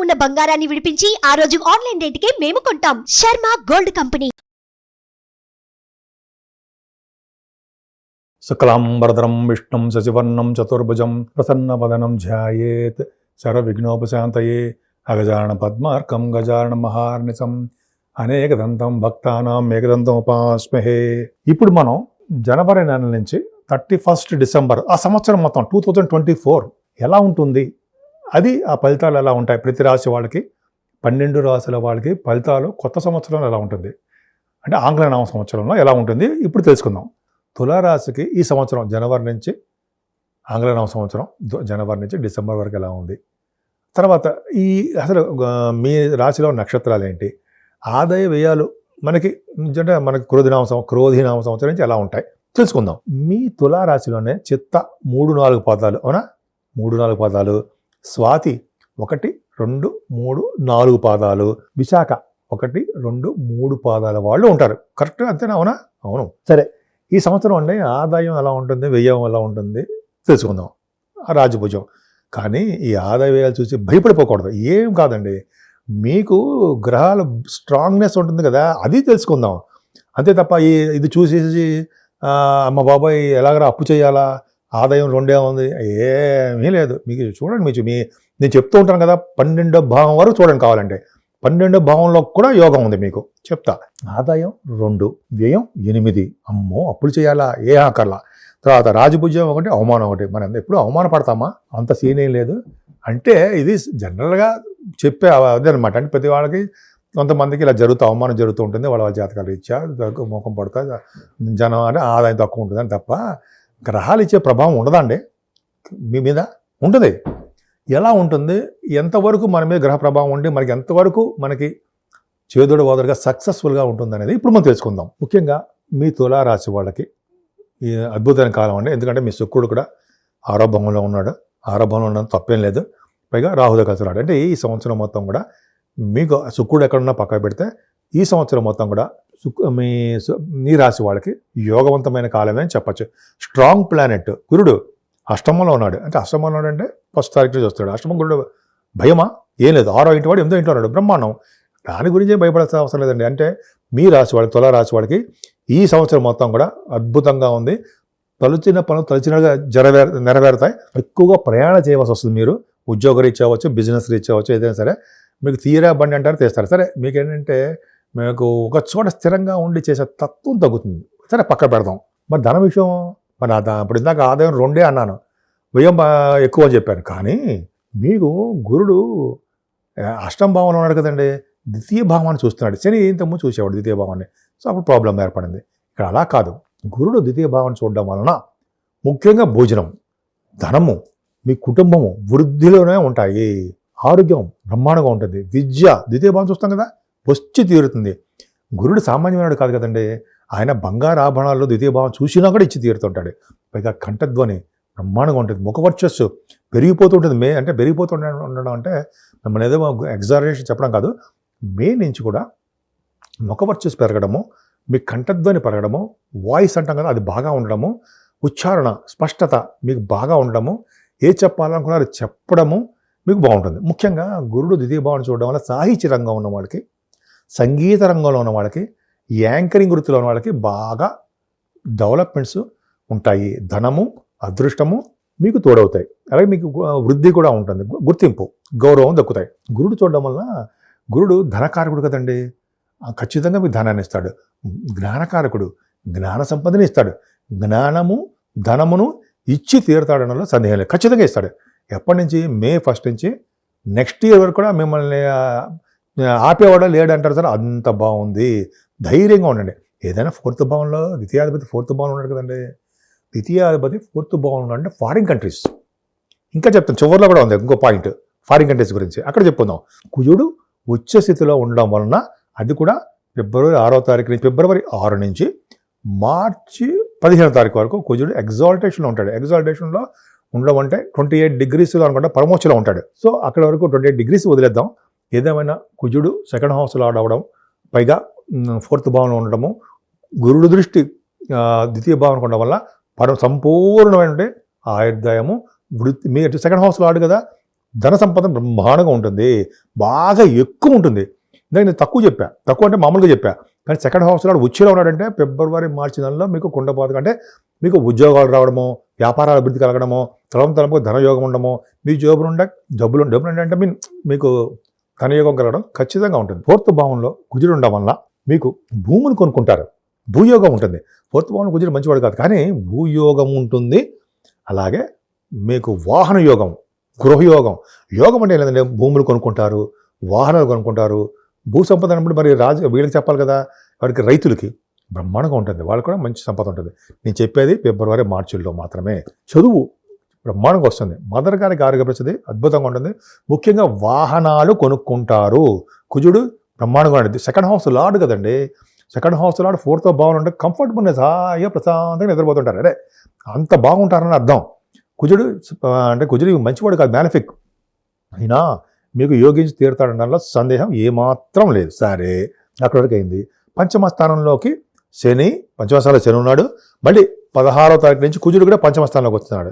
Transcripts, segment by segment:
ఉన్న బంగారాన్ని విడిపించి ఆ రోజు ఆన్లైన్ రేటుకే మేము కొంటాం. Sharma gold company. శుక్లాంబరధరం విష్ణుం శశివర్ణం చతుర్భుజం ప్రసన్నవదనం ధ్యాయేత్ సర్వవిఘ్నోపశాంతయే అగజానన పద్మార్కం గజానన మహార్నిశం అనేకదంతం భక్తానాం ఏకదంతం ఉపాస్మహే. ఇప్పుడు మనం జనవరి నెల నుంచి 31 డిసెంబర్ ఆ సంవత్సరం మొత్తం 2024 ఎలా ఉంటుంది, అది ఆ ఫలితాలు ఎలా ఉంటాయి, ప్రతి రాశి వాళ్ళకి 12 రాశుల వాళ్ళకి ఫలితాలు కొత్త సంవత్సరంలో ఎలా ఉంటుంది అంటే ఆంగ్ల నవ సంవత్సరంలో ఎలా ఉంటుంది ఇప్పుడు తెలుసుకుందాం. తులారాశికి ఈ సంవత్సరం జనవరి నుంచి ఆంగ్ల నవ సంవత్సరం జనవరి నుంచి డిసెంబర్ వరకు ఎలా ఉంది, తర్వాత ఈ అసలు మీ రాశిలో నక్షత్రాలు ఏంటి, ఆదాయ వ్యయాలు మనకి క్రోధినామ సంవత్సరం నుంచి ఎలా ఉంటాయి తెలుసుకుందాం. మీ తులారాశిలోనే చిత్త 3-4 పాదాలు, అవునా, 3-4 పాదాలు, స్వాతి 1, 2, 3, 4 పాదాలు, విశాఖ 1, 2, 3 పాదాల వాళ్ళు ఉంటారు. కరెక్ట్ అంతేనా? అవునా? అవును. సరే, ఈ సంవత్సరం అండి ఆదాయం ఎలా ఉంటుంది, వ్యయం ఎలా ఉంటుంది తెలుసుకుందాం. రాజభుజం. కానీ ఈ ఆదాయ వ్యయాలు చూసి భయపడిపోకూడదు. ఏం కాదండి, మీకు గ్రహాల స్ట్రాంగ్నెస్ ఉంటుంది కదా, అది తెలుసుకుందాం అంతే తప్ప ఇది చూసేసి అమ్మ బాబాయ్ ఎలాగరా అప్పు చేయాలా, ఆదాయం 2 ఉంది, ఏమీ లేదు. మీకు చూడండి, నేను చెప్తూ ఉంటాను కదా, 12వ భావం వరకు చూడండి కావాలంటే. 12వ భావంలో కూడా యోగం ఉంది మీకు, చెప్తా. ఆదాయం 2, వ్యయం 8. అమ్మో అప్పులు చేయాలా, ఏ ఆకర్లా. తర్వాత రాజభుజ్యం 1, అవమానం 1. మనం ఎప్పుడు అవమాన పడతామా? అంత సీన్ ఏం లేదు. అంటే ఇది జనరల్గా చెప్పే అదనమాట. అంటే ప్రతి వాళ్ళకి కొంతమందికి ఇలా అవమానం జరుగుతూ ఉంటుంది, వాళ్ళ జాతకాలు ఇచ్చా ముఖం పడతా జనం అంటే ఆదాయం తక్కువ ఉంటుందని తప్ప గ్రహాలు ఇచ్చే ప్రభావం ఉండదండి. మీ మీద ఉంటుంది. ఎలా ఉంటుంది, ఎంతవరకు మన మీద గ్రహ ప్రభావం ఉండి మనకి ఎంతవరకు మనకి చేదుడు వాదుడుగా సక్సెస్ఫుల్గా ఉంటుంది అనేది ఇప్పుడు మనం తెలుసుకుందాం. ముఖ్యంగా మీ తులారాశి వాళ్ళకి ఈ అద్భుతమైన కాలం అండి. ఎందుకంటే మీ శుక్రుడు కూడా ఆరోభంలో ఉన్నాడు. ఆరోభంలో ఉండడం తప్పేం లేదు. పైగా రాహుతో కలిసి ఉన్నాడు. అంటే ఈ సంవత్సరం మొత్తం కూడా మీకు శుక్రుడు ఎక్కడున్నా పక్కన పెడితే ఈ సంవత్సరం మొత్తం కూడా మీ రాశి వాళ్ళకి యోగవంతమైన కాలమే అని చెప్పచ్చు. స్ట్రాంగ్ ప్లానెట్ గురుడు అష్టమంలో ఉన్నాడు. అంటే అష్టమంలో ఉన్నాడు అంటే 1వ తారీఖు నుంచి వస్తాడు. అష్టమం గురుడు భయమా? ఏం లేదు. 6వ ఇంటి వాడు 8వ ఇంట్లో ఉన్నాడు. బ్రహ్మాండం. దాని గురించి భయపడాల్సిన అవసరం లేదండి. అంటే మీ రాశి వాళ్ళకి, తులారాశి వాళ్ళకి ఈ సంవత్సరం మొత్తం కూడా అద్భుతంగా ఉంది. తలుచిన పనులు తలుచినగా నెరవేరుతాయి. ఎక్కువగా ప్రయాణం చేయవలసి వస్తుంది. మీరు ఉద్యోగ రీత్యా అవ్వచ్చు, బిజినెస్ రీత్యా అవ్వచ్చు, ఏదైనా సరే మీకు తీరా బండి అంటారు తీస్తారు. సరే, మీకేంటంటే మీకు ఒక చోట స్థిరంగా ఉండి చేసే తత్వం తగ్గుతుంది. సరే, పక్క పెడదాం. మరి ధన విషయం, మరి ఇప్పుడు ఇందాక ఆదాయం 2 అన్నాను, వ్యయం ఎక్కువ అని చెప్పాను. కానీ మీకు గురుడు అష్టమ భావంలో ఉన్నాడు కదండి, ద్వితీయ భావాన్ని చూస్తున్నాడు. శని ఇంతకుముందు చూసేవాడు ద్వితీయ భావాన్ని. సో అప్పుడు ప్రాబ్లం ఏర్పడింది. ఇక్కడ అలా కాదు. గురుడు ద్వితీయ భావాన్ని చూడడం వలన ముఖ్యంగా భోజనం, ధనము, మీ కుటుంబము వృద్ధిలోనే ఉంటాయి. ఆరోగ్యం బ్రహ్మాండంగా ఉంటుంది. విద్య ద్వితీయ భావం చూస్తాం కదా, వచ్చి తీరుతుంది. గురుడు సామాన్యమైన కాదు కదండి. ఆయన బంగారు ఆభరణాల్లో ద్వితీయ భావం చూసినా కూడా ఇచ్చి తీరుతుంటాడు. పైగా కంఠధ్వని బ్రహ్మాండంగా ఉంటుంది. ముఖ వర్చస్సు పెరిగిపోతూ ఉంటుంది. అంటే పెరిగిపోతూ ఉండడం అంటే మిమ్మల్ని ఏదో ఎగ్జాజరేషన్ చెప్పడం కాదు, మే నుంచి కూడా ముఖ వర్చస్సు పెరగడము, మీ కంఠధ్వని పెరగడము, వాయిస్ అంటాం కదా అది బాగా ఉండడము, ఉచ్చారణ స్పష్టత మీకు బాగా ఉండడము, ఏ చెప్పాలనుకున్నారో చెప్పడము మీకు బాగుంటుంది. ముఖ్యంగా గురుడు ద్వితీయ భావం చూడడం వల్ల సాహిత్య రంగం ఉన్న వాళ్ళకి, సంగీత రంగంలో ఉన్న వాళ్ళకి, యాంకరింగ్ వృత్తిలో ఉన్న వాళ్ళకి బాగా డెవలప్మెంట్స్ ఉంటాయి. ధనము, అదృష్టము మీకు తోడవుతాయి. అలాగే మీకు వృద్ధి కూడా ఉంటుంది, గుర్తింపు, గౌరవం దక్కుతాయి. గురుడు చూడడం వల్ల, గురుడు ధనకారకుడు కదండి, ఖచ్చితంగా మీకు ధనాన్ని ఇస్తాడు. జ్ఞానకారకుడు, జ్ఞాన సంపదని ఇస్తాడు. జ్ఞానము ధనమును ఇచ్చి తీరుతాడనలో సందేహం లేదు, ఖచ్చితంగా ఇస్తాడు. ఎప్పటి నుంచి? మే 1 నుంచి నెక్స్ట్ ఇయర్ వరకు కూడా మిమ్మల్ని ఆపేవాడో లేడంటారు సార్. అంత బాగుంది, ధైర్యంగా ఉండండి. ఏదైనా 4th భావంలో ద్వితీయాధిపతి 4th భావంలో ఉన్నాడు కదండి. ద్వితీయాధిపతి 4th భావంలో అంటే ఫారిన్ కంట్రీస్. ఇంకా చెప్తాను, చివరిలో కూడా ఉంది ఇంకో పాయింట్ ఫారిన్ కంట్రీస్ గురించి, అక్కడ చెప్పుకుందాం. కుజుడు ఉచ్చ స్థితిలో ఉండడం వలన అది కూడా ఫిబ్రవరి 6వ తారీఖు నుంచి, ఫిబ్రవరి 6 నుంచి మార్చి 15వ తారీఖు వరకు కుజుడు ఎగ్జాల్టేషన్లో ఉంటాడు. ఎగ్జాల్టేషన్లో ఉండడం అంటే 28 డిగ్రీస్లో అనుకుంటా పరమోచ్చలో ఉంటాడు. సో అక్కడ వరకు 28 డిగ్రీస్ వదిలేద్దాం. ఏదేమైనా కుజుడు 2nd హౌస్లో ఆడవడం, పైగా 4th భావంలో ఉండడము, గురుడు దృష్టి ద్వితీయ భావం ఉండడం వల్ల సంపూర్ణమైన ఆయుర్దాయము, వృత్తి. మీ 2nd హౌస్లో ఆడు కదా, ధన సంపద బ్రహ్మాండంగా ఉంటుంది, బాగా ఎక్కువ ఉంటుంది. నేను తక్కువ చెప్పా, తక్కువ అంటే మామూలుగా చెప్పా. కానీ సెకండ్ హౌస్లో వచ్చేలా ఉన్నాడంటే ఫిబ్రవరి మార్చి నెలలో మీకు కుండపోత అంటే మీకు ఉద్యోగాలు రావడమో, వ్యాపారాల అభివృద్ధి కలగడమో, తలంపు ధనయోగం ఉండడమో, మీ జోబులు ఉండే డబ్బులు అంటే మీకు ధనయోగం కలగడం ఖచ్చితంగా ఉంటుంది. ఫోర్త్ భావంలో కుజుడు ఉండడం వల్ల మీకు భూములు కొనుక్కుంటారు, భూయోగం ఉంటుంది. ఫోర్త్ భావంలో కుజుడు మంచివాడు కాదు, కానీ భూయోగం ఉంటుంది. అలాగే మీకు వాహన యోగం, గృహయోగం. యోగం అంటే లేదంటే భూములు కొనుక్కుంటారు, వాహనాలు కొనుక్కుంటారు. భూ సంపద అన్నప్పుడు మరి వీళ్ళకి చెప్పాలి కదా, వాడికి రైతులకి బ్రహ్మాండంగా ఉంటుంది, వాళ్ళకి కూడా మంచి సంపద ఉంటుంది. నేను చెప్పేది ఫిబ్రవరి మార్చిల్లో మాత్రమే. చదువు బ్రహ్మాండంగా వస్తుంది. మదర్ గారికి ఆరోగ్య పరిస్థితి అద్భుతంగా ఉంటుంది. ముఖ్యంగా వాహనాలు కొనుక్కుంటారు. కుజుడు బ్రహ్మాండంగా ఉంటుంది. సెకండ్ హౌస్ లార్డ్ కదండి, సెకండ్ హౌస్ లార్డ్ ఫోర్త్ భావన ఉంటే కంఫర్టబుల్నెస్, హాయిగా ప్రశాంతంగా నిద్రపోతుంటారు. అరే అంత బాగుంటారని అర్థం. కుజుడు అంటే కుజుడు మంచివాడు కాదు, మ్యాలిఫిక్. అయినా మీకు యోగించి తీరుతాడనడంలో సందేహం ఏమాత్రం లేదు. సరే, అక్కడి వరకు అయింది. పంచమ స్థానంలోకి పంచమ స్థానంలో శని ఉన్నాడు. మళ్ళీ 16వ తారీఖు నుంచి కుజుడు కూడా పంచమ స్థానంలోకి వస్తున్నాడు.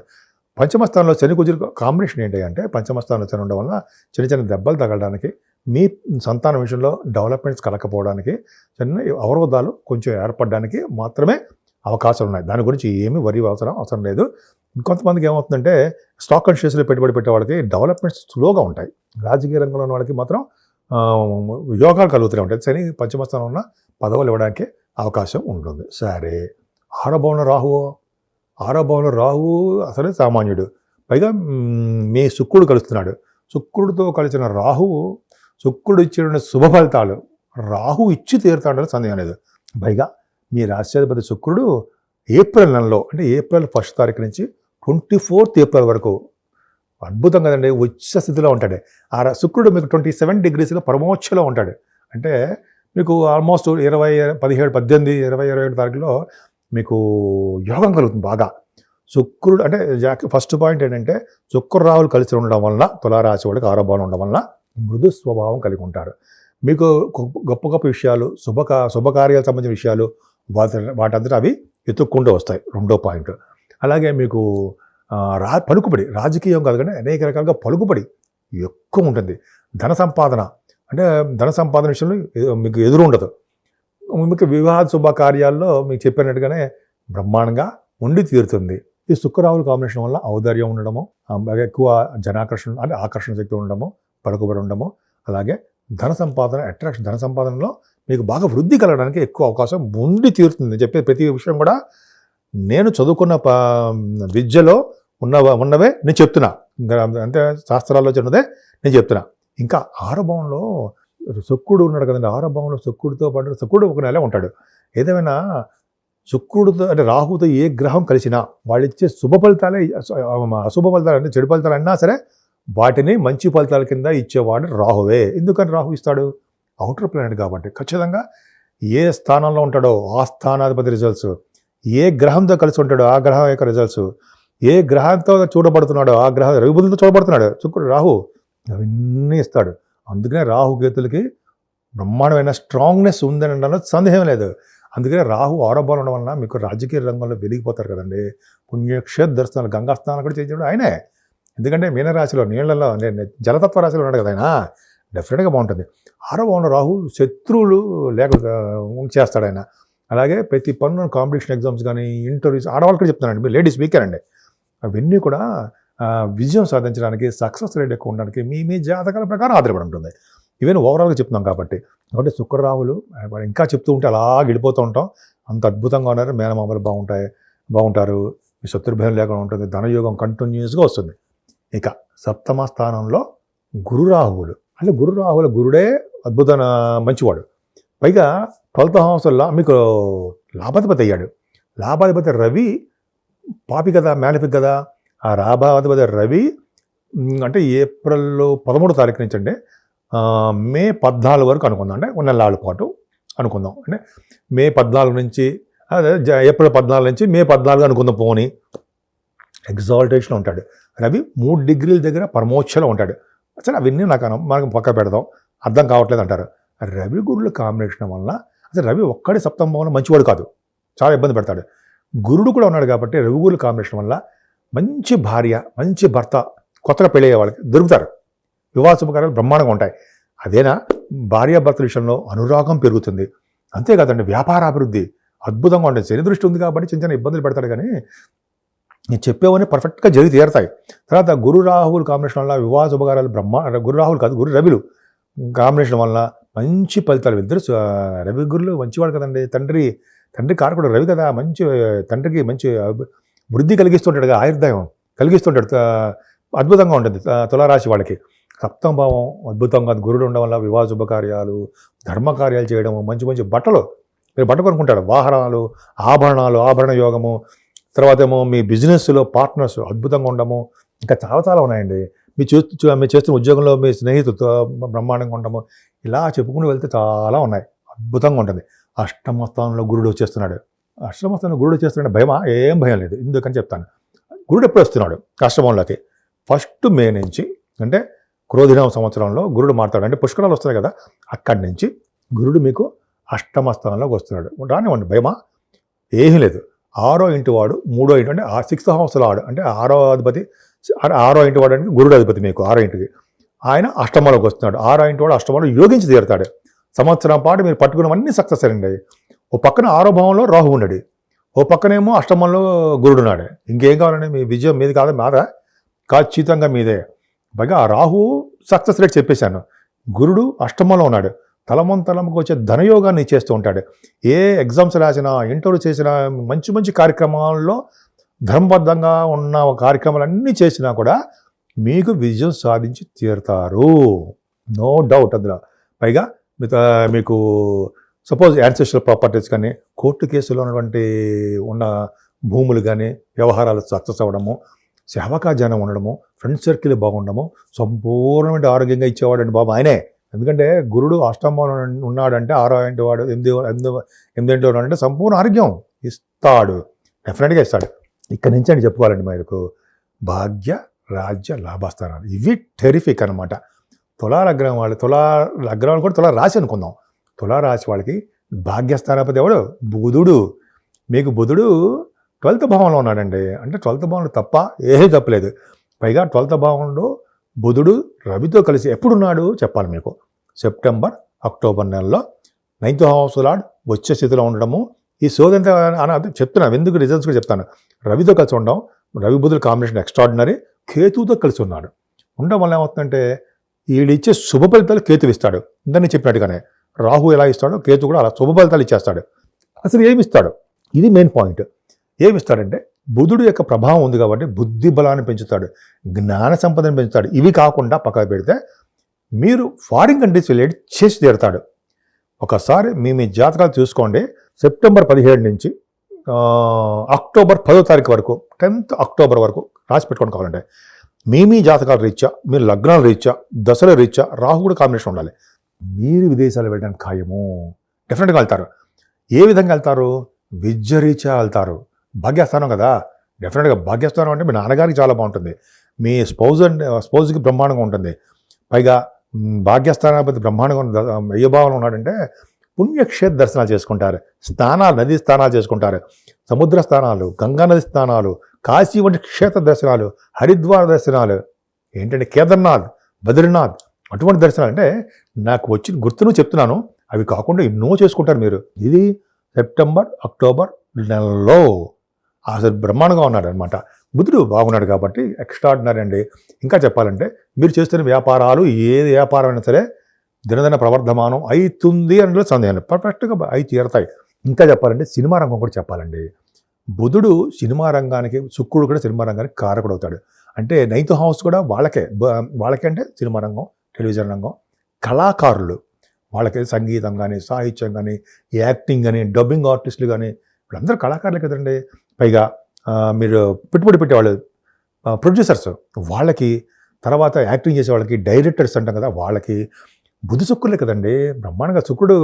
పంచమ స్థానంలో శని కుజుడు కాంబినేషన్ ఏంటి అంటే, పంచమ స్థానంలో శని ఉండడం వల్ల చిన్న చిన్న దెబ్బలు తగలడానికి, మీ సంతానం విషయంలో డెవలప్మెంట్స్ కలగకపోవడానికి, చిన్న అవరోధాలు కొంచెం ఏర్పడడానికి మాత్రమే అవకాశాలు ఉన్నాయి. దాని గురించి ఏమీ అవసరం లేదు. కొంతమందికి ఏమవుతుందంటే, స్టాక్ అండ్ షేర్స్లో పెట్టుబడి పెట్టే వాళ్ళకి డెవలప్మెంట్స్ స్లోగా ఉంటాయి. రాజకీయ రంగంలో ఉన్న వాళ్ళకి మాత్రం యోగాలు కలుగుతూనే ఉంటాయి. శని పంచమ స్థానంలో ఉన్న పదవులు ఇవ్వడానికి అవకాశం ఉంటుంది. సరే, ఆరో భవనంలో రాహు అసలే సామాన్యుడు. పైగా మీ శుక్రుడు కలుస్తున్నాడు. శుక్రుడితో కలిసిన రాహువు, శుక్రుడు ఇచ్చిన శుభ ఫలితాలు రాహు ఇచ్చి తీరుతాడని సందేహం లేదు. పైగా మీ రాష్ట్రాధిపతి శుక్రుడు ఏప్రిల్ నెలలో, అంటే ఏప్రిల్ 1st తారీఖు నుంచి 24th ఏప్రిల్ వరకు అద్భుతం కదండి, ఉచ్చ స్థితిలో ఉంటాడు. ఆ శుక్రుడు మీకు 27 degreesలో పరమోచ్చలో ఉంటాడు. అంటే మీకు ఆల్మోస్ట్ 17, 27 తారీఖులో మీకు యోగం కలుగుతుంది బాగా. శుక్రుడు అంటే ఫస్ట్ పాయింట్ ఏంటంటే, శుక్రుడు రాహులు కలిసి ఉండడం వలన తులారాశి వాళ్ళకి ఆరో భావం ఉండడం వలన మృదు స్వభావం కలిగి ఉంటారు. మీకు గొప్ప గొప్ప విషయాలు, శుభకార్యాలకు సంబంధించిన విషయాలు వాటంతటా అవి ఎత్తుక్కుంటూ వస్తాయి. రెండో పాయింట్. అలాగే మీకు పలుకుబడి, రాజకీయం కాదు కానీ అనేక రకాలుగా పలుకుబడి ఎక్కువ ఉంటుంది. ధన సంపాదన విషయంలో మీకు ఎదురు ఉండదు. మీకు వివాహ శుభకార్యాల్లో మీకు చెప్పినట్టుగానే బ్రహ్మాండంగా ఉండి తీరుతుంది. ఈ శుక్రరాహుల కాంబినేషన్ వల్ల ఔదార్యం ఉండడము, ఎక్కువ ఆకర్షణ శక్తి ఉండడము, పలుకుబడి ఉండడము, అలాగే ధన సంపాదనలో మీకు బాగా వృద్ధి కలగడానికి ఎక్కువ అవకాశం ఉండి తీరుతుంది. చెప్పే ప్రతి విషయం కూడా నేను చదువుకున్న విద్యలో ఉన్నవే నేను చెప్తున్నా, అంటే శాస్త్రాల్లో చిన్నదే నేను చెప్తున్నా. ఇంకా ఆరో భావంలో శుక్రుడు ఉన్నాడు కదండి. ఆరో భావంలో శుక్రుడితో పాటు శుక్రుడు ఒక నెల ఉంటాడు. ఏదేమైనా శుక్రుడితో అంటే రాహుతో ఏ గ్రహం కలిసినా వాళ్ళు ఇచ్చే శుభ ఫలితాలే, అశుభ ఫలితాలు అంటే చెడు ఫలితాలు అన్నా సరే వాటిని మంచి ఫలితాల కింద ఇచ్చేవాడు రాహువే. ఎందుకని రాహు ఇస్తాడు? అవుటర్ ప్లానెట్ కాబట్టి. ఖచ్చితంగా ఏ స్థానంలో ఉంటాడో ఆ స్థానాధిపతి రిజల్ట్స్, ఏ గ్రహంతో కలిసి ఉంటాడో ఆ గ్రహం యొక్క రిజల్ట్స్, ఏ గ్రహంతో చూడబడుతున్నాడో ఆ గ్రహం రవిబుధులతో చూడబడుతున్నాడు శుక్రుడు రాహు, అవన్నీ ఇస్తాడు. అందుకనే రాహుకేతులకి బ్రహ్మాండమైన స్ట్రాంగ్నెస్ ఉందని అనడంలో సందేహం లేదు. అందుకనే రాహు ఆరోపణలు ఉండడం వలన మీకు రాజకీయ రంగంలో వెలిగిపోతారు కదండి. పుణ్యక్షేత్ర దర్శనాలు, గంగా స్నానాలు కూడా చేయించడం ఆయనే. ఎందుకంటే మీనరాశిలో నీళ్లలో జలతత్వ రాశిలో ఉన్నాడు కదా ఆయన, డెఫినెట్గా బాగుంటుంది. ఆరో భావంలో రాహు శత్రువులు చేస్తాడు ఆయన. అలాగే ప్రతి పన్ను కాంపిటీషన్ ఎగ్జామ్స్ కానీ ఇంటర్వ్యూస్ ఆడవాళ్ళు కూడా చెప్తానండి, మీరు లేడీస్ వీకేనండి, అవన్నీ కూడా విజయం సాధించడానికి, సక్సెస్ రేట్ ఎక్కువ ఉండడానికి మీ జాతకాల ప్రకారం ఆధారపడి ఉంటుంది. ఇవన్నీ ఓవరాల్గా చెప్తున్నాం కాబట్టి శుక్రరాహులు ఇంకా చెప్తూ ఉంటే అలా గడిపోతూ ఉంటాం. అంత అద్భుతంగా ఉన్నారు. మేనమామలు బాగుంటారు, మీ శత్రుభయం లేకుండా ఉంటుంది, ధనయోగం కంటిన్యూస్గా వస్తుంది. ఇక సప్తమ స్థానంలో గురురాహువులు, అంటే గురుడే అద్భుతమైన మంచివాడు. పైగా 12th హౌస్లో మీకు లాభాధిపతి అయ్యాడు. లాభాధిపతి రవి పాపి కదా, మ్యాలిఫిక్ కదా. ఆ లాభాధిపతి రవి అంటే ఏప్రిల్ 13వ తారీఖు నుంచి అంటే మే 14 వరకు అనుకుందాం, అంటే 1 నెలల పాటు అనుకుందాం. అంటే మే 14 నుంచి అదే ఏప్రిల్ 14 నుంచి మే 14 అనుకుందాం. పోని ఎగ్జాల్టేషన్లో ఉంటాడు రవి. 3 degrees దగ్గర పరమోచ్చలో ఉంటాడు. అసలు అవన్నీ మనకు పక్క పెడదాం, అర్థం కావట్లేదు అంటారు. రవి గురుల కాంబినేషన్ వల్ల అసలు రవి ఒక్కడే సప్తమ భావంలో మంచివాడు కాదు, చాలా ఇబ్బంది పెడతాడు. గురుడు కూడా ఉన్నాడు కాబట్టి రవి గురుల కాంబినేషన్ వల్ల మంచి భార్య, మంచి భర్త కొత్తగా పెళ్ళి అయ్యే వాళ్ళకి దొరుకుతారు. వివాహ శుభకార్యాలు బ్రహ్మాండంగా ఉంటాయి. అదేనా భార్యాభర్తల విషయంలో అనురాగం పెరుగుతుంది. అంతేకాదండి వ్యాపారాభివృద్ధి అద్భుతంగా ఉంటుంది. శని దృష్టి ఉంది కాబట్టి చిన్న చిన్న ఇబ్బందులు పెడతాడు, కానీ నేను చెప్పేవన్నీ పర్ఫెక్ట్గా జరిగి తీరుతాయి. తర్వాత గురు రాహువుల కాంబినేషన్ వల్ల వివాహ శుభకార్యాలు గురు రాహువులు కాదు, గురు రవిలు కాంబినేషన్ వల్ల మంచి ఫలితాలు. ఇద్దరు రవి గురులు మంచివాడు కదండి. తండ్రి కారకుడు రవి కదా, మంచి తండ్రికి మంచి వృద్ధి కలిగిస్తుంటాడు, ఆయుర్దాయం కలిగిస్తుంటాడు. అద్భుతంగా ఉంటుంది తులారాశి వాళ్ళకి. సప్తమ భావం అద్భుతంగా గురుడు ఉండడం వల్ల వివాహ శుభకార్యాలు, ధర్మకార్యాలు చేయడము, మంచి మంచి బట్టలు మీరు బట్ట కొనుక్కుంటాడు, వాహనాలు, ఆభరణ యోగము, తర్వాత ఏమో మీ బిజినెస్లో పార్ట్నర్స్ అద్భుతంగా ఉండము, ఇంకా చాలా ఉన్నాయండి. మీరు చేస్తున్న ఉద్యోగంలో మీ స్నేహితులతో బ్రహ్మాండంగా ఉండము, ఇలా చెప్పుకుని వెళ్తే చాలా ఉన్నాయి. అద్భుతంగా ఉంటుంది. అష్టమ స్థానంలో గురుడు వచ్చేస్తున్నాడు. అష్టమ స్థానంలో గురుడు వచ్చేస్తున్నాడు, భయమా? ఏం భయం లేదు. ఎందుకని చెప్తాను. గురుడు ఎప్పుడు వస్తున్నాడు అష్టమంలోకి? 1 మే నుంచి, అంటే క్రోధినామ సంవత్సరంలో గురుడు మారుతాడు. అంటే పుష్కరాలు వస్తాయి కదా, అక్కడి నుంచి గురుడు మీకు అష్టమ స్థానంలోకి వస్తున్నాడు. రానివ్వండి, భయమా? ఏమీ లేదు. 6వ ఇంటి వాడు, 3వ ఇంటి, అంటే 6th హౌస్లో ఆడు, అంటే 6వ అధిపతి, 6వ ఇంటి వాడు అంటే గురుడు అధిపతి మీకు 6వ ఇంటికి. ఆయన అష్టమంలోకి వస్తున్నాడు. 6వ ఇంటి వాడు అష్టమంలో యోగించి తీరుతాడు. సంవత్సరం పాటు మీరు పట్టుకున్నవన్నీ సక్సెస్ అయ్యండి. ఓ పక్కన 6వ భావంలో రాహు ఉన్నాడు, ఓ పక్కనేమో అష్టమంలో గురుడు ఉన్నాడు. ఇంకేం కావాలండి? మీ విజయం మీది కాదా? మాదా? ఖచ్చితంగా మీదే. పైగా ఆ రాహు సక్సెస్ రేట్ చెప్పేశాను. గురుడు అష్టమంలో ఉన్నాడు. తలముకు వచ్చే ధనయోగాన్ని ఇచ్చేస్తూ ఉంటాడు. ఏ ఎగ్జామ్స్ రాసినా, ఇంటర్వ్యూ చేసినా, మంచి మంచి కార్యక్రమాల్లో ధర్మబద్ధంగా ఉన్న కార్యక్రమాలన్నీ చేసినా కూడా మీకు విజయం సాధించి తీరుతారు, నో డౌట్ అందులో. పైగా మీకు సపోజ్ యాన్సెస్ట్రల్ ప్రాపర్టీస్ కానీ, కోర్టు కేసులో ఉన్న భూములు కానీ, వ్యవహారాలు సక్సెస్ అవ్వడము, సేవకాజనం ఉండడము, ఫ్రెండ్ సర్కిల్ బాగుండము, సంపూర్ణమైన ఆరోగ్యంగా ఇచ్చేవాడండి బాబు ఆయనే. ఎందుకంటే గురుడు అష్టమంలో ఉన్నాడంటే 6వ ఇంటి వాడు 8వ ఉన్నాడంటే సంపూర్ణ ఆరోగ్యం ఇస్తాడు, డెఫినెట్గా ఇస్తాడు. ఇక్కడ నుంచి అని చెప్పుకోవాలండి మీకు భాగ్య రాజ్య లాభస్థానాలు ఇవి టెరిఫిక్ అనమాట. తులాలగ్నం వాళ్ళు కూడా తులారాశి అనుకుందాం. తులారాశి వాళ్ళకి భాగ్యస్థానాపతి ఎవడు? బుధుడు. మీకు బుధుడు 12th భావంలో ఉన్నాడండి. అంటే 12th భావంలో తప్ప ఏమీ తప్పలేదు. పైగా 12th భావంలో బుధుడు రవితో కలిసి ఎప్పుడున్నాడు చెప్పాలి మీకు. సెప్టెంబర్ అక్టోబర్ నెలలో 9th హౌస్ లార్డ్ వచ్చే స్థితిలో ఉండడము. ఈ సోదంతా చెప్తున్నాను, ఎందుకు రిజల్ట్స్ కూడా చెప్తాను. రవితో కలిసి ఉండడం, రవి బుధుల కాంబినేషన్ ఎక్స్ట్రాడినరీ. కేతువుతో కలిసి ఉన్నాడు. ఉండడం వల్ల ఏమవుతుందంటే వీడిచ్చే శుభ ఫలితాలు కేతువు ఇస్తాడు. ఇందని చెప్పినట్టుగానే రాహు ఎలా ఇస్తాడో కేతు కూడా అలా శుభ ఫలితాలు ఇచ్చేస్తాడు. అసలు ఏమిస్తాడు? ఇది మెయిన్ పాయింట్. ఏమిస్తాడంటే బుధుడు యొక్క ప్రభావం ఉంది కాబట్టి బుద్ధి బలాన్ని పెంచుతాడు, జ్ఞాన సంపదను పెంచుతాడు. ఇవి కాకుండా పక్కకు పెడితే మీరు ఫారిన్ కంట్రీస్ వెళ్ళి చేసి తీరుతాడు. ఒకసారి మీ జాతకాలు చూసుకోండి. సెప్టెంబర్ 17 నుంచి అక్టోబర్ 10వ తారీఖు వరకు, 10th అక్టోబర్ వరకు రాసి పెట్టుకోండి. కావాలంటే మీ జాతకాల రీత్యా, మీరు లగ్నాల రీత్యా, దశల రీత్యా రాహు కూడా కాంబినేషన్ ఉండాలి. మీరు విదేశాలు వెళ్ళడానికి ఖాయము, డెఫినెట్గా వెళ్తారు. ఏ విధంగా వెళ్తారు? విద్య రీత్యా వెళ్తారు. భాగ్యస్థానం కదా, డెఫినెట్గా భాగ్యస్థానం అంటే మీ నాన్నగారికి చాలా బాగుంటుంది, మీ స్పౌజ్కి బ్రహ్మాండంగా ఉంటుంది. పైగా భాగ్యస్థానాపతి బ్రహ్మాండంగా అయ్యభావంలో ఉన్నాడంటే పుణ్యక్షేత్ర దర్శనాలు చేసుకుంటారు, నదీ స్నానాలు చేసుకుంటారు, సముద్ర స్థానాలు, గంగా నది స్నానాలు, కాశీ వంటి క్షేత్ర దర్శనాలు, హరిద్వార దర్శనాలు, ఏంటంటే కేదార్నాథ్, బద్రీనాథ్ అటువంటి దర్శనాలు. అంటే నాకు వచ్చిన గుర్తును చెప్తున్నాను, అవి కాకుండా ఎన్నో చేసుకుంటారు మీరు. ఇది సెప్టెంబర్ అక్టోబర్ నెలలో అసలు బ్రహ్మాండంగా ఉన్నాడు అనమాట. బుధుడు బాగున్నాడు కాబట్టి ఎక్స్ట్రాడినరీ అండి. ఇంకా చెప్పాలంటే మీరు చేస్తున్న వ్యాపారాలు, ఏ వ్యాపారం అయినా సరే దినదిన ప్రవర్ధమానం అవుతుంది అనలో సందేహం, పర్ఫెక్ట్గా అయి తీరుతాయి. ఇంకా చెప్పాలంటే సినిమా రంగం కూడా చెప్పాలండి. బుధుడు సినిమా రంగానికి, శుక్రుడు కూడా సినిమా రంగానికి కారకుడు అవుతాడు. అంటే 9th హౌస్ కూడా వాళ్ళకే అంటే సినిమా రంగం, టెలివిజన్ రంగం, కళాకారులు వాళ్ళకి సంగీతం కానీ, సాహిత్యం కానీ, యాక్టింగ్ కానీ, డబ్బింగ్ ఆర్టిస్టులు కానీ, వీళ్ళందరూ కళాకారులే కదండి. పైగా మీరు పెట్టుబడి పెట్టేవాళ్ళు, ప్రొడ్యూసర్స్ వాళ్ళకి, తర్వాత యాక్టింగ్ చేసే వాళ్ళకి, డైరెక్టర్స్ అంటాం కదా వాళ్ళకి, బుధి శుక్రులే కదండి. బ్రహ్మాండంగా శుక్రుడు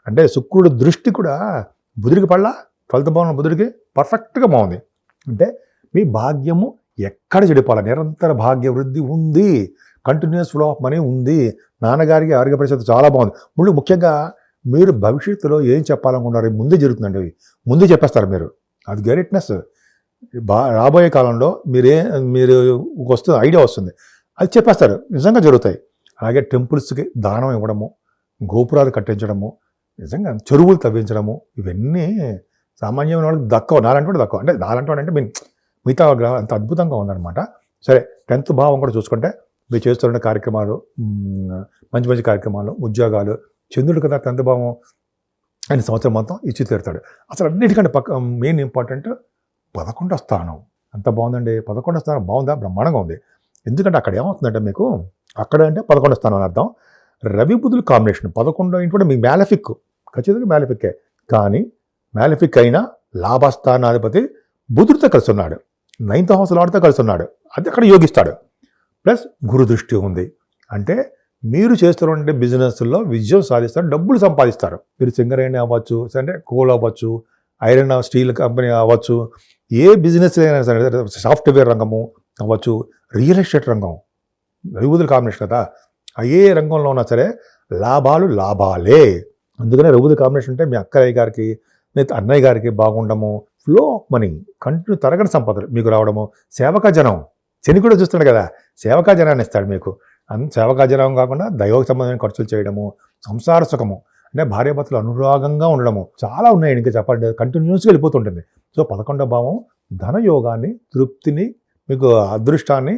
అంటే శుక్రుడు దృష్టి కూడా బుధుడికి పడలా, 12th భావంలో బుధుడికి పర్ఫెక్ట్గా బాగుంది. అంటే మీ భాగ్యము ఎక్కడ చెడిపోవాలి, నిరంతర భాగ్య వృద్ధి ఉంది, కంటిన్యూస్ ఫ్లో ఆఫ్ మనీ ఉంది, నాన్నగారికి ఆరోగ్య పరిస్థితి చాలా బాగుంది. ముఖ్యంగా మీరు భవిష్యత్తులో ఏం చెప్పాలనుకున్నారు ముందే జరుగుతుందండి, ముందే చెప్పేస్తారు మీరు. అది గ్రేట్నెస్. రాబోయే కాలంలో మీరు వస్తుంది ఐడియా వస్తుంది, అది చెప్పేస్తారు, నిజంగా జరుగుతాయి. అలాగే టెంపుల్స్కి దానం ఇవ్వడము, గోపురాలు కట్టించడము, నిజంగా చెరువులు తవ్వించడము, ఇవన్నీ సామాన్యమైన వాళ్ళకి దక్కవు. నాలంటి వాడు దక్కవు. అంటే నాలంటి వాడు అంటే మిగతా గ్రహం అంత అద్భుతంగా ఉందన్నమాట. సరే, 10th భావం కూడా చూసుకుంటే మీరు చేస్తున్న కార్యక్రమాలు, మంచి మంచి కార్యక్రమాలు, ఉద్యోగాలు, చంద్రుడు కదా 10th భావం ఆయన సంవత్సరం మొత్తం ఇచ్చి తీరుతాడు. అసలు అన్నిటికంటే మెయిన్ ఇంపార్టెంట్ 11వ స్థానం. అంత బాగుందండి. 11వ స్థానం బాగుందా? బ్రహ్మాండంగా ఉంది. ఎందుకంటే అక్కడ ఏమవుతుందంటే మీకు, అక్కడ అంటే 11వ స్థానం అని అర్థం. రవి బుధుల కాంబినేషన్ 11 ఇంటి మీ మ్యాలఫిక్, ఖచ్చితంగా మ్యాలఫిక్కే. కానీ మ్యాలఫిక్ అయినా లాభస్థానాధిపతి బుధుడితో కలిసి ఉన్నాడు, 9th హౌస్ లార్డ్తో కలిసి ఉన్నాడు, అది అక్కడ యోగిస్తాడు. ప్లస్ గురు దృష్టి ఉంది. అంటే మీరు చేస్తున్నటువంటి బిజినెస్లో విజయం సాధిస్తారు, డబ్బులు సంపాదిస్తారు. మీరు సింగరేణి అవ్వచ్చు, అంటే కోల్ అవ్వచ్చు, ఐరన్ స్టీల్ కంపెనీ అవ్వచ్చు, ఏ బిజినెస్ అయినా సరే, సాఫ్ట్వేర్ రంగము అవ్వచ్చు, రియల్ ఎస్టేట్ రంగం, రవిబుధుల కాంబినేషన్ కదా, ఏ రంగంలో ఉన్నా సరే లాభాలే. అందుకనే రవిబుధుల కాంబినేషన్ అంటే మీ అక్కయ్య గారికి, మీ అన్నయ్య గారికి బాగుండము, ఫ్లో ఆఫ్ మనీ, కంటిన్యూ తరగని సంపదలు మీకు రావడము, సేవకా జనం, శని కూడా చూస్తున్నాడు కదా, సేవకా జనాన్ని ఇస్తాడు మీకు. సేవకా జనం కాకుండా దైవకు సంబంధమైన ఖర్చులు చేయడము, సంసార సుఖము, అంటే భార్యాభర్తలు అనురాగంగా ఉండడము, చాలా ఉన్నాయి ఇంకా చెప్పండి, కంటిన్యూస్గా వెళ్ళిపోతుంటుంది. సో 11వ భావం ధనయోగాన్ని, తృప్తిని, మీకు అదృష్టాన్ని,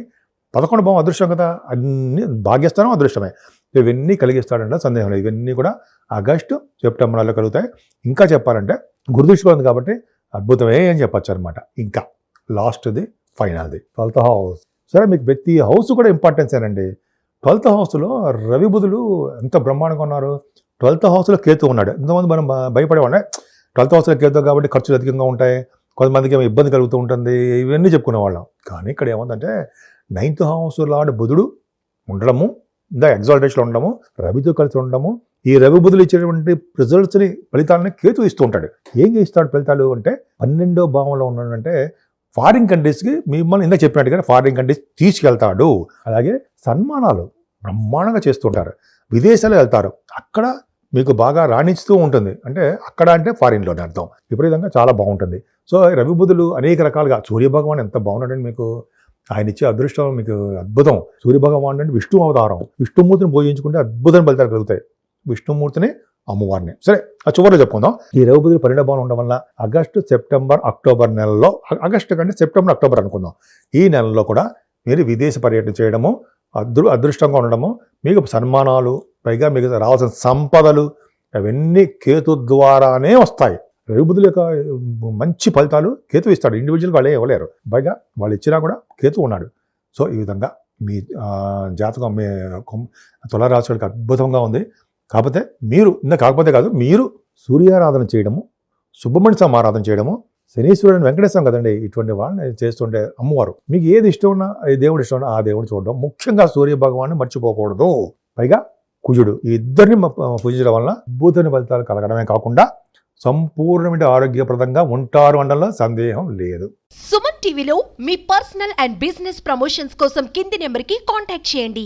11వ భావం అదృష్టం కదా, అన్ని భాగ్యస్థానం అదృష్టమే, ఇవన్నీ కలిగిస్తాడంటే సందేహం లేదు. ఇవన్నీ కూడా ఆగస్టు సెప్టెంబర్ నెలలో కలుగుతాయి. ఇంకా చెప్పాలంటే గురుదృష్టిలో ఉంది కాబట్టి అద్భుతమే అని చెప్పచ్చు అనమాట. ఇంకా లాస్ట్ది ఫైనల్ది 12th హౌస్. సరే, మీకు ప్రతి హౌస్ కూడా ఇంపార్టెన్స్ ఏనండి. 12th హౌస్లో రవి బుధులు ఎంత బ్రహ్మాండంగా ఉన్నారు. 12th హౌస్లో కేతు ఉన్నాడు. ఇంతమంది మనం భయపడేవాడే, 12th హౌస్లో కేతు కాబట్టి ఖర్చులు అధికంగా ఉంటాయి, కొంతమందికి ఏమో ఇబ్బంది కలుగుతూ ఉంటుంది, ఇవన్నీ చెప్పుకునేవాళ్ళం. కానీ ఇక్కడ ఏముందంటే 9th హౌస్ లార్డ్ బుధుడు ఉండడము, ఎగ్జాల్టేషన్లో ఉండడము, రవితో కలిసి ఉండడము, ఈ రవి బుధులు ఇచ్చేటువంటి రిజల్ట్స్ని, ఫలితాలని కేతు ఇస్తూ ఉంటాడు. ఏం ఇస్తాడు ఫలితాలు అంటే, 12వ భావంలో ఉన్నాడంటే ఫారిన్ కంట్రీస్కి, మిమ్మల్ని ఇందాక చెప్పినట్టుగా ఫారిన్ కంట్రీస్ తీసుకెళ్తాడు. అలాగే సన్మానాలు బ్రహ్మాండంగా చేస్తుంటారు, విదేశాలు వెళ్తారు, అక్కడ మీకు బాగా రాణిస్తూ ఉంటుంది. అంటే అక్కడ అంటే ఫారిన్లోనే అర్థం. విపరీతంగా చాలా బాగుంటుంది. సో రవి బుధులు అనేక రకాలుగా, సూర్యభగవాన్ ఎంత బాగున్నాడండి మీకు, ఆయన ఇచ్చే అదృష్టం మీకు అద్భుతం. సూర్యభగవాన్ అంటే విష్ణు అవతారం, విష్ణుమూర్తిని పూజించుకుంటే అద్భుతం ఫలితాలు కలుగుతాయి, విష్ణుమూర్తిని, అమ్మవారిని. సరే, ఆ చివరిలో చెప్పుకుందాం. ఈ రవి బుధులు 12వ భావం ఉండడం వల్ల ఆగస్టు సెప్టెంబర్ అక్టోబర్ నెలలో, ఆగస్టు కంటే సెప్టెంబర్ అక్టోబర్ అనుకుందాం, ఈ నెలలో కూడా మీరు విదేశ పర్యటన చేయడము, అదృష్టంగా ఉండడము, మీకు సన్మానాలు, పైగా మీకు రావాల్సిన సంపదలు, అవన్నీ కేతు ద్వారానే వస్తాయి. రవి బుధుల యొక్క మంచి ఫలితాలు కేతు ఇస్తాడు, ఇండివిజువల్ వాళ్ళే ఇవ్వలేరు, పైగా వాళ్ళు ఇచ్చినా కూడా కేతు ఉన్నాడు. సో ఈ విధంగా మీ జాతకం, మీ తులారాశి వాళ్ళకి అద్భుతంగా ఉంది. కాకపోతే మీరు సూర్యారాధన చేయడము, సుబ్రహ్మణ్య స్వామి ఆరాధన చేయడము, శనీశ్వరుని వెంకటేశ్వరం కదండి, ఇటువంటి వాళ్ళని చేస్తుంటే అమ్మవారు, మీకు ఏది ఇష్టం ఉన్నా, ఏ దేవుడు ఇష్టం ఉన్నా ఆ దేవుడు చూడడం, ముఖ్యంగా సూర్య భగవాన్ని మర్చిపోకూడదు. పైగా కుజుడు, ఈ ఇద్దరిని పూజించడం వల్ల అద్భుతమైన ఫలితాలు కలగడమే కాకుండా సంపూర్ణమైన ఆరోగ్యప్రదంగా ఉంటారు అనడంలో సందేహం లేదు. సుమన్ టీవీలో మీ పర్సనల్ అండ్ బిజినెస్ ప్రమోషన్స్ కోసం కింది నెంబర్కి కాంటాక్ట్ చేయండి.